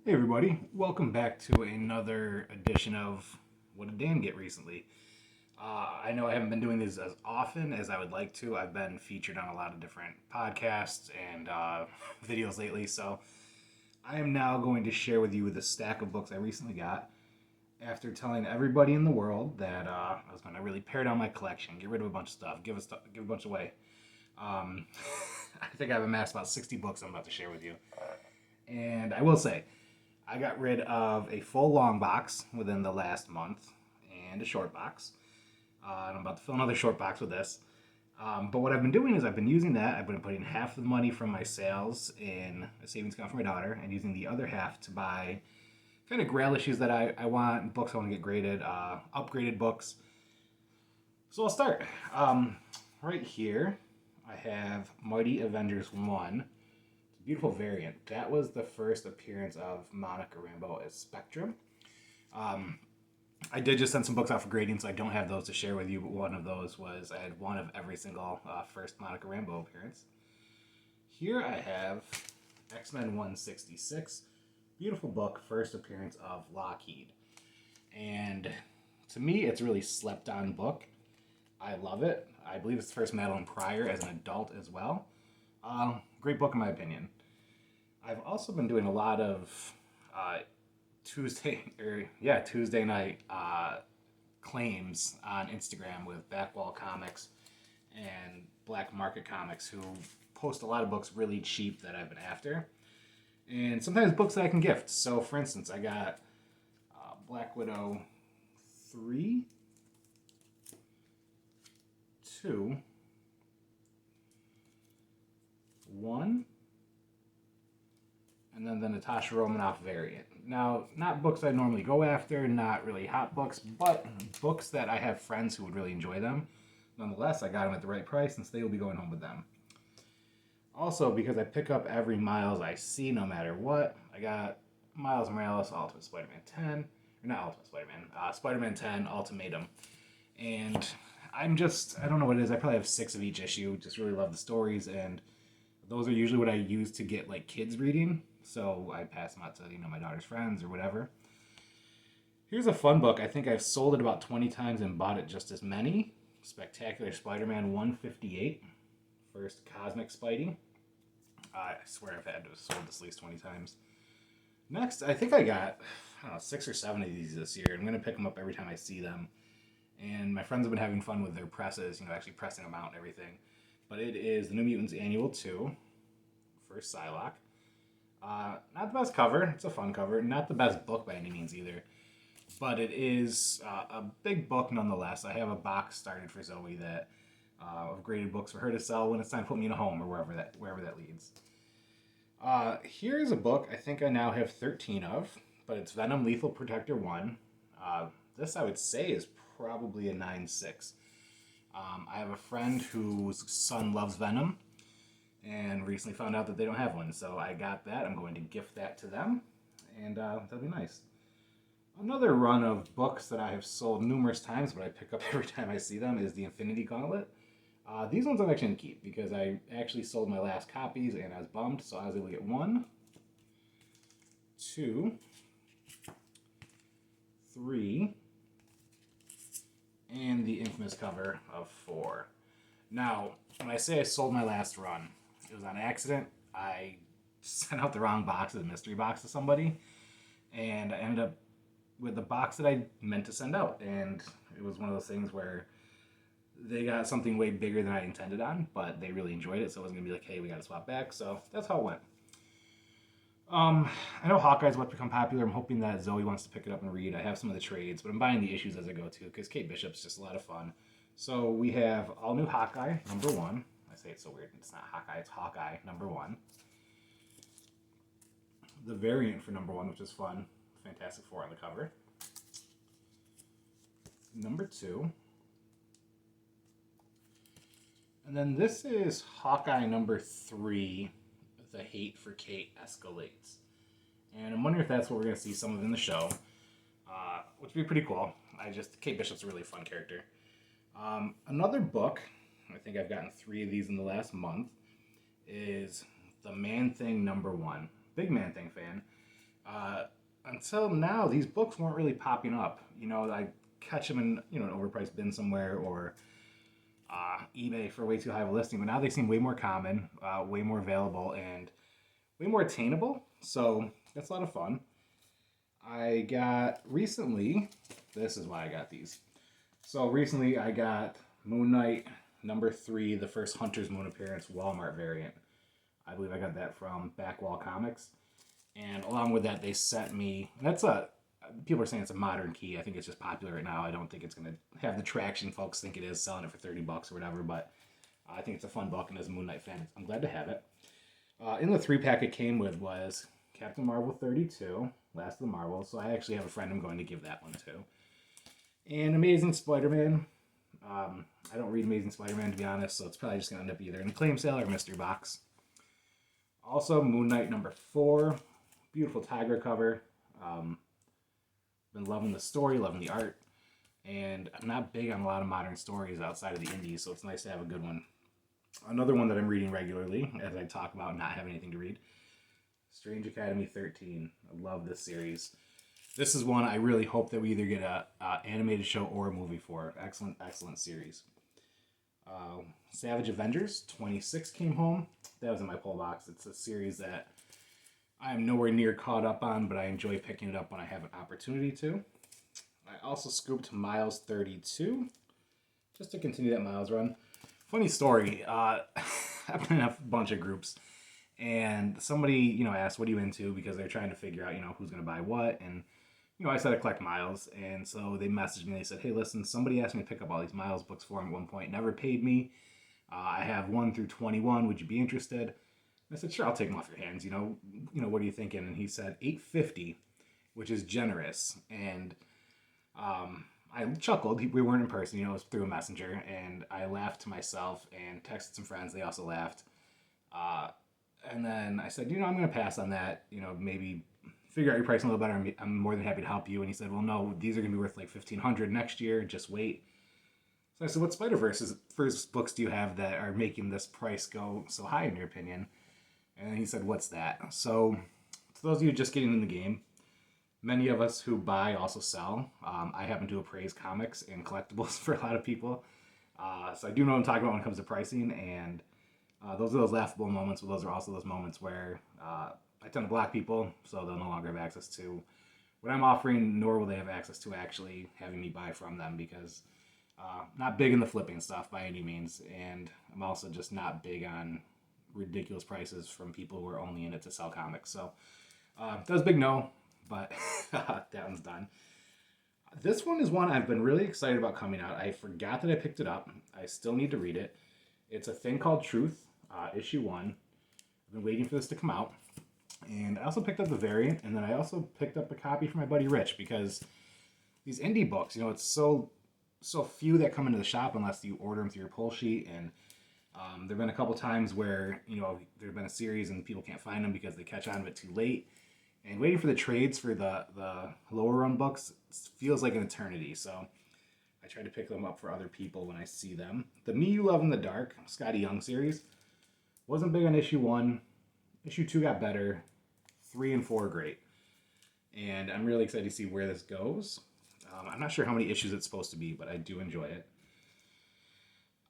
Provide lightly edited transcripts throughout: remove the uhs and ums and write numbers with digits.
Hey everybody, welcome back to another edition of What Did Dan Get recently? I know I haven't been doing these as often as I would like to. I've been featured on a lot of different podcasts and videos lately, so I am now going to share with you the stack of books I recently got after telling everybody in the world that I was going to really pare down my collection, get rid of a bunch of stuff, give a bunch away. Um, I think I've amassed about 60 books I'm about to share with you. And I will say, I got rid of a full long box within the last month and a short box. And I'm about to fill another short box with this. But what I've been doing is I've been using that. I've been putting half the money from my sales in a savings account for my daughter and using the other half to buy kind of grail issues that I want, books I want to get graded, upgraded books. So I'll start. Right here, I have Mighty Avengers 1. Beautiful variant. That was the first appearance of Monica Rambeau as Spectrum. Um, I did just send some books out for grading, so I don't have those to share with you, but one of those was I had one of every single first Monica Rambeau appearance. Here I have X-Men 166. Beautiful book, first appearance of Lockheed. And to me, it's a really slept on book. I love it. I believe it's the first Madeline Pryor as an adult as well. Great book in my opinion. I've also been doing a lot of Tuesday night claims on Instagram with Backwall Comics and Black Market Comics, who post a lot of books really cheap that I've been after, and sometimes books that I can gift. So, for instance, I got Black Widow 3, 2, 1, and then the Natasha Romanoff variant. Now, not books I normally go after, not really hot books, but books that I have friends who would really enjoy them. Nonetheless, I got them at the right price, and so they will be going home with them. Also, because I pick up every Miles I see, no matter what, I got Miles Morales Ultimate Spider-Man 10, or not Ultimate Spider-Man, Spider-Man 10 Ultimatum. And I don't know what it is, I probably have 6 of each issue, just really love the stories, and those are usually what I use to get like kids reading. So I pass them out to my daughter's friends or whatever. Here's a fun book. I think I've sold it about 20 times and bought it just as many. Spectacular Spider-Man 158, first Cosmic Spidey. I swear I've had to have sold this at least 20 times. Next, I think I got 6 or 7 of these this year. I'm going to pick them up every time I see them. And my friends have been having fun with their presses, actually pressing them out and everything. But it is the New Mutants Annual 2, first Psylocke. Not the best cover. It's a fun cover. Not the best book by any means either. But it is a big book nonetheless. I have a box started for Zoe that of graded books for her to sell when it's time to put me in a home or wherever that leads. Here's a book I think I now have 13 of, but it's Venom Lethal Protector 1. This I would say is probably a 9.6. I have a friend whose son loves Venom and recently found out that they don't have one, so I got that. I'm going to gift that to them, and that'll be nice. Another run of books that I have sold numerous times, but I pick up every time I see them, is the Infinity Gauntlet. These ones I'm actually going to keep because I actually sold my last copies and I was bummed, so I was able to get 1, 2, 3, and the infamous cover of 4. Now, when I say I sold my last run, it was on accident. I sent out the wrong box, the mystery box, to somebody, and I ended up with the box that I meant to send out. And it was one of those things where they got something way bigger than I intended on, but they really enjoyed it, so it wasn't going to be like, hey, we got to swap back. So that's how it went. I know Hawkeye's about to become popular. I'm hoping that Zoe wants to pick it up and read. I have some of the trades, but I'm buying the issues as I go too, because Kate Bishop's just a lot of fun. So we have all new Hawkeye, number 1. I say it's so weird. It's not Hawkeye, it's Hawkeye, number 1. The variant for number 1, which is fun. Fantastic Four on the cover. Number 2. And then this is Hawkeye number 3. The hate for Kate escalates. And I'm wondering if that's what we're going to see some of in the show, which would be pretty cool. Kate Bishop's a really fun character. Another book, I think I've gotten 3 of these in the last month, is The Man-Thing number 1. Big Man-Thing fan. Until now, these books weren't really popping up. I catch them in an overpriced bin somewhere or eBay for way too high of a listing. But now they seem way more common, way more available, and way more attainable. So that's a lot of fun. I got recently. This is why I got these. So recently, I got Moon Knight #3, the first Hunter's Moon appearance Walmart variant. I believe I got that from Backwall Comics. And along with that, they sent me. People are saying it's a modern key. I think it's just popular right now. I don't think it's going to have the traction folks think it is, selling it for $30 or whatever. But I think it's a fun book, and as a Moon Knight fan, I'm glad to have it. In the 3-pack it came with was Captain Marvel 32, Last of the Marvels. So I actually have a friend I'm going to give that one to. And Amazing Spider-Man. I don't read Amazing Spider-Man, to be honest, so it's probably just going to end up either in a claim sale or mystery box. Also, Moon Knight #4. Beautiful tiger cover. Been loving the story, loving the art. And I'm not big on a lot of modern stories outside of the indies, so it's nice to have a good one. Another one that I'm reading regularly, as I talk about not having anything to read. Strange Academy 13. I love this series. This is one I really hope that we either get a animated show or a movie for. Excellent, excellent series. Savage Avengers 26 came home. That was in my pull box. It's a series that I am nowhere near caught up on, but I enjoy picking it up when I have an opportunity to. I also scooped Miles 32, just to continue that Miles run. Funny story, I've been in a bunch of groups, and somebody, asked, what are you into? Because they're trying to figure out, who's going to buy what, and, I said I collect Miles, and so they messaged me, they said, hey, listen, somebody asked me to pick up all these Miles books for them at one point, never paid me. I have 1 through 21, would you be interested? I said, sure, I'll take them off your hands. What are you thinking? And he said $8.50, which is generous. And I chuckled. We weren't in person. It was through a messenger. And I laughed to myself and texted some friends. They also laughed. And then I said, I'm going to pass on that. Maybe figure out your pricing a little better. I'm more than happy to help you. And he said, well, no, these are going to be worth like $1,500 next year. Just wait. So I said, what Spider-Verse first books do you have that are making this price go so high in your opinion? And he said, what's that? So, for those of you just getting in the game, many of us who buy also sell. I happen to appraise comics and collectibles for a lot of people. So I do know what I'm talking about when it comes to pricing. And those are those laughable moments, but those are also those moments where I tend to block people, so they'll no longer have access to what I'm offering, nor will they have access to actually having me buy from them, because not big in the flipping stuff by any means. And I'm also just not big on ridiculous prices from people who are only in it to sell comics. So that was a big no, but that one's done. This one is one I've been really excited about coming out. I forgot that I picked it up. I still need to read it. It's A Thing Called Truth, issue 1. I've been waiting for this to come out. And I also picked up the variant, and then I also picked up a copy for my buddy Rich, because these indie books, it's so few that come into the shop unless you order them through your pull sheet. And there have been a couple times where, there's been a series and people can't find them because they catch on to it too late. And waiting for the trades for the lower run books feels like an eternity. So I try to pick them up for other people when I see them. The Me You Love in the Dark, Scotty Young series, wasn't big on issue 1. Issue 2 got better. 3 and 4 great. And I'm really excited to see where this goes. I'm not sure how many issues it's supposed to be, but I do enjoy it.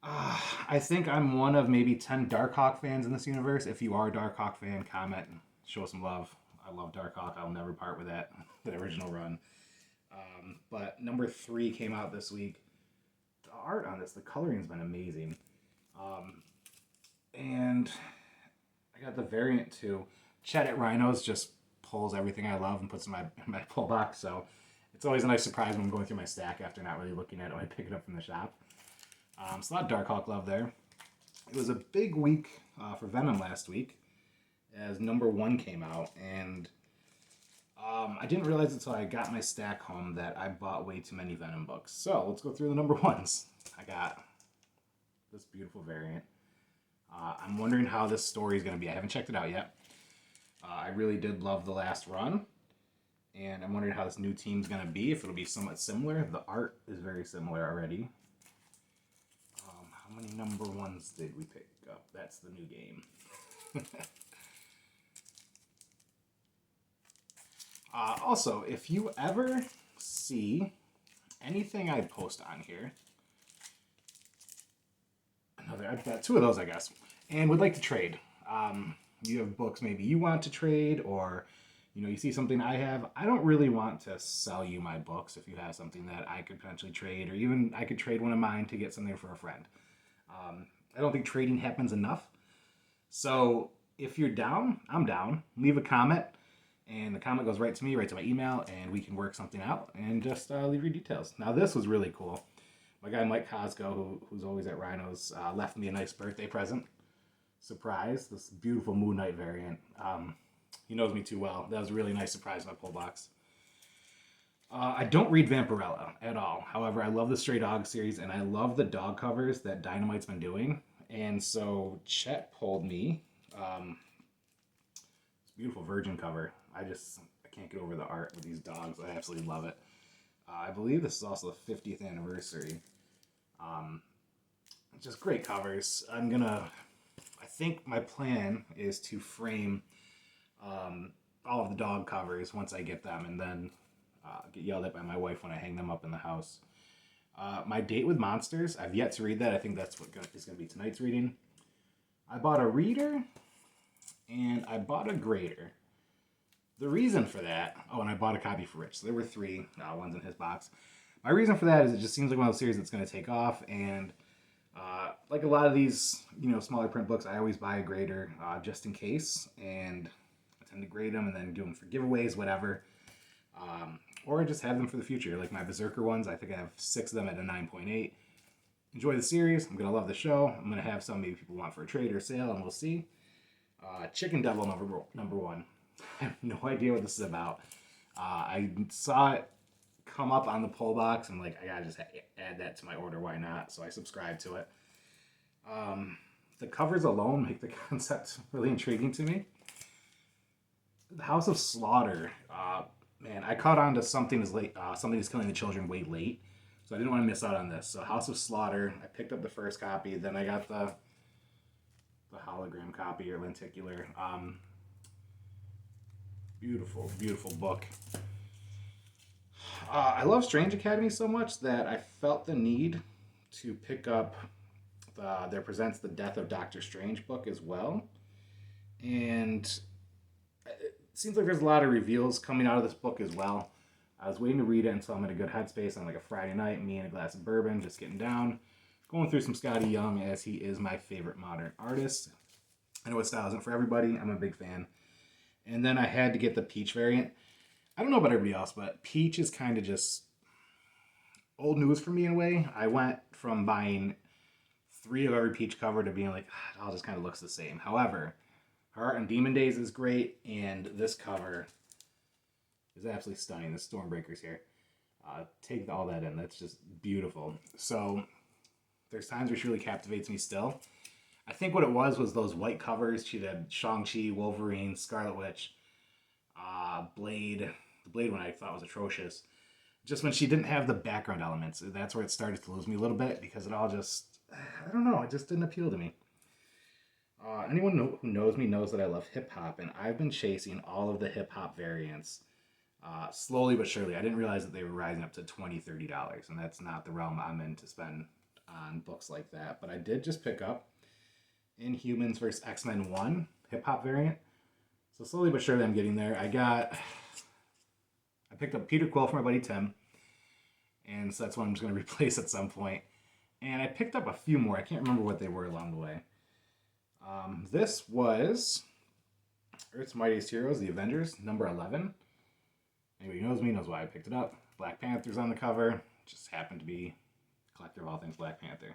I think I'm one of maybe 10 Darkhawk fans in this universe. If you are a Darkhawk fan, comment and show some love. I love Darkhawk. I'll never part with that original run. But #3 came out this week. The art on this, the coloring's been amazing. And I got the variant too. Chet at Rhinos just pulls everything I love and puts in my pull box. So it's always a nice surprise when I'm going through my stack after not really looking at it when I pick it up from the shop. So a lot of Darkhawk love there. It was a big week for Venom last week, as #1 came out, and I didn't realize until I got my stack home that I bought way too many Venom books. So let's go through the #1s. I got this beautiful variant. I'm wondering how this story is going to be. I haven't checked it out yet. I really did love the last run, and I'm wondering how this new team's going to be, if it'll be somewhat similar. The art is very similar already. How many #1s did we pick up? That's the new game. Also, if you ever see anything I post on here, I've got 2 of those, I guess, and would like to trade. You have books maybe you want to trade, or you see something I have. I don't really want to sell you my books if you have something that I could potentially trade, or even I could trade one of mine to get something for a friend. I don't think trading happens enough. So if you're down, I'm down. Leave a comment, and the comment goes right to me, right to my email, and we can work something out and just leave your details. Now, this was really cool. My guy Mike Cosgo, who's always at Rhinos, left me a nice birthday present. Surprise, this beautiful Moon Knight variant. He knows me too well. That was a really nice surprise in my pull box. I don't read Vampirella at all. However, I love the Stray Dog series, and I love the dog covers that Dynamite's been doing. And so Chet pulled me this beautiful Virgin cover. I can't get over the art with these dogs. I absolutely love it. I believe this is also the 50th anniversary. Just great covers. I think my plan is to frame all of the dog covers once I get them, and then get yelled at by my wife when I hang them up in the house. My Date with Monsters, I've yet to read that. I think that's what is going to be tonight's reading. I bought a reader, and I bought a grader. The reason for that, and I bought a copy for Rich. So there were 3 ones in his box. My reason for that is it just seems like one of those series that's going to take off, and like a lot of these, smaller print books, I always buy a grader just in case, and I tend to grade them and then do them for giveaways, whatever. Or just have them for the future. Like my Berserker ones, I think I have 6 of them at a 9.8. Enjoy the series. I'm going to love the show. I'm going to have some maybe people want for a trade or sale, and we'll see. Chicken Devil number 1. I have no idea what this is about. I saw it come up on the pull box. I'm like, I gotta just add that to my order. Why not? So I subscribed to it. The covers alone make the concept really intriguing to me. The House of Slaughter. Man, I caught on to Something is Killing the Children way late, so I didn't want to miss out on this. So House of Slaughter, I picked up the first copy, then I got the hologram copy or lenticular. Beautiful, beautiful book. I love Strange Academy so much that I felt the need to pick up There Presents the Death of Doctor Strange book as well. And it seems like there's a lot of reveals coming out of this book as well. I was waiting to read it until I'm in a good headspace on like a Friday night, me and a glass of bourbon, just getting down, going through some Scotty Young, as he is my favorite modern artist. I know his style isn't for everybody. I'm a big fan. And then I had to get the Peach variant. I don't know about everybody else, but Peach is kind of just old news for me in a way. I went from buying 3 of every Peach cover to being like, it all just kind of looks the same. However, her art on Demon Days is great, and this cover is absolutely stunning. The Stormbreaker's here. Take all that in. That's just beautiful. So there's times where she really captivates me still. I think what it was those white covers. She had Shang-Chi, Wolverine, Scarlet Witch, Blade. The Blade one I thought was atrocious. Just when she didn't have the background elements, that's where it started to lose me a little bit, because it all just, I don't know, it just didn't appeal to me. Anyone who knows me knows that I love hip-hop, and I've been chasing all of the hip-hop variants slowly but surely. I didn't realize that they were rising up to $20, $30, and that's not the realm I'm in to spend on books like that. But I did just pick up Inhumans vs. X-Men 1 hip-hop variant. So slowly but surely I'm getting there. I picked up Peter Quill for my buddy Tim, and so that's what I'm just going to replace at some point. And I picked up a few more. I can't remember what they were along the way. This was Earth's Mightiest Heroes, the Avengers, number 11. Anybody who knows me knows why I picked it up. Black Panther's on the cover. Just happened to be a collector of all things Black Panther.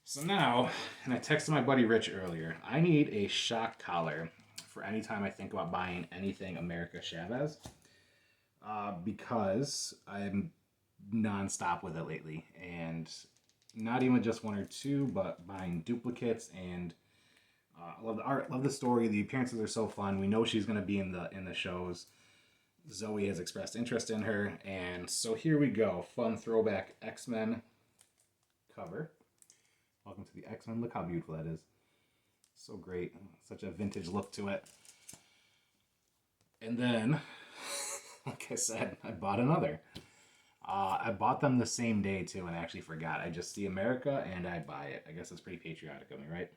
So now, and I texted my buddy Rich earlier, I need a shock collar for any time I think about buying anything America Chavez, because I'm nonstop with it lately, and not even just 1 or 2, but buying duplicates. And I love the art, love the story. The appearances are so fun. We know she's going to be in the shows. Zoe has expressed interest in her, and so here we go. Fun throwback X-Men cover. Welcome to the X-Men. Look how beautiful that is. So great. Such a vintage look to it. And then like I said, I bought another. I bought them the same day too, and I actually forgot. I just see America and I buy it. I guess that's pretty patriotic of me, right?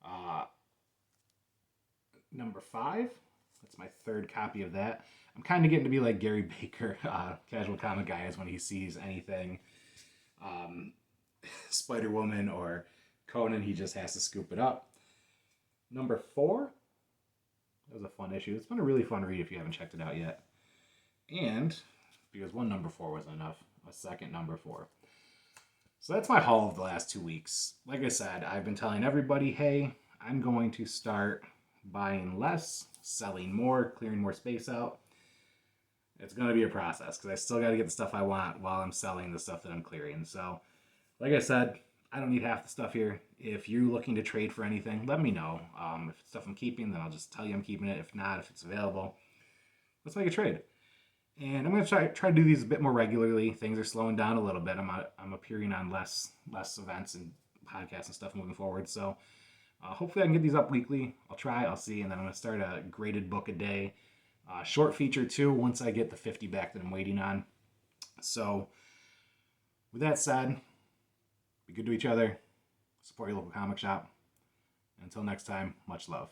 Uh, Number 5. That's my third copy of that. I'm kind of getting to be like Gary Baker, Casual Comic Guys, when he sees anything um, Spider Woman or Conan, he just has to scoop it up. Number 4. That was a fun issue. It's been a really fun read if you haven't checked it out yet. And because one number 4 wasn't enough, a second number 4. So that's my haul of the last 2 weeks. Like I said, I've been telling everybody, hey, I'm going to start buying less, selling more, clearing more space out. It's going to be a process because I still got to get the stuff I want while I'm selling the stuff that I'm clearing. So, like I said, I don't need half the stuff here. If you're looking to trade for anything, let me know. If it's stuff I'm keeping, then I'll just tell you I'm keeping it. If not, if it's available, let's make a trade. And I'm going to try to do these a bit more regularly. Things are slowing down a little bit. I'm appearing on less events and podcasts and stuff moving forward. So hopefully I can get these up weekly. I'll try. I'll see. And then I'm going to start a graded book a day. Short feature too once I get the 50 back that I'm waiting on. So with that said, be good to each other. Support your local comic shop. Until next time, much love.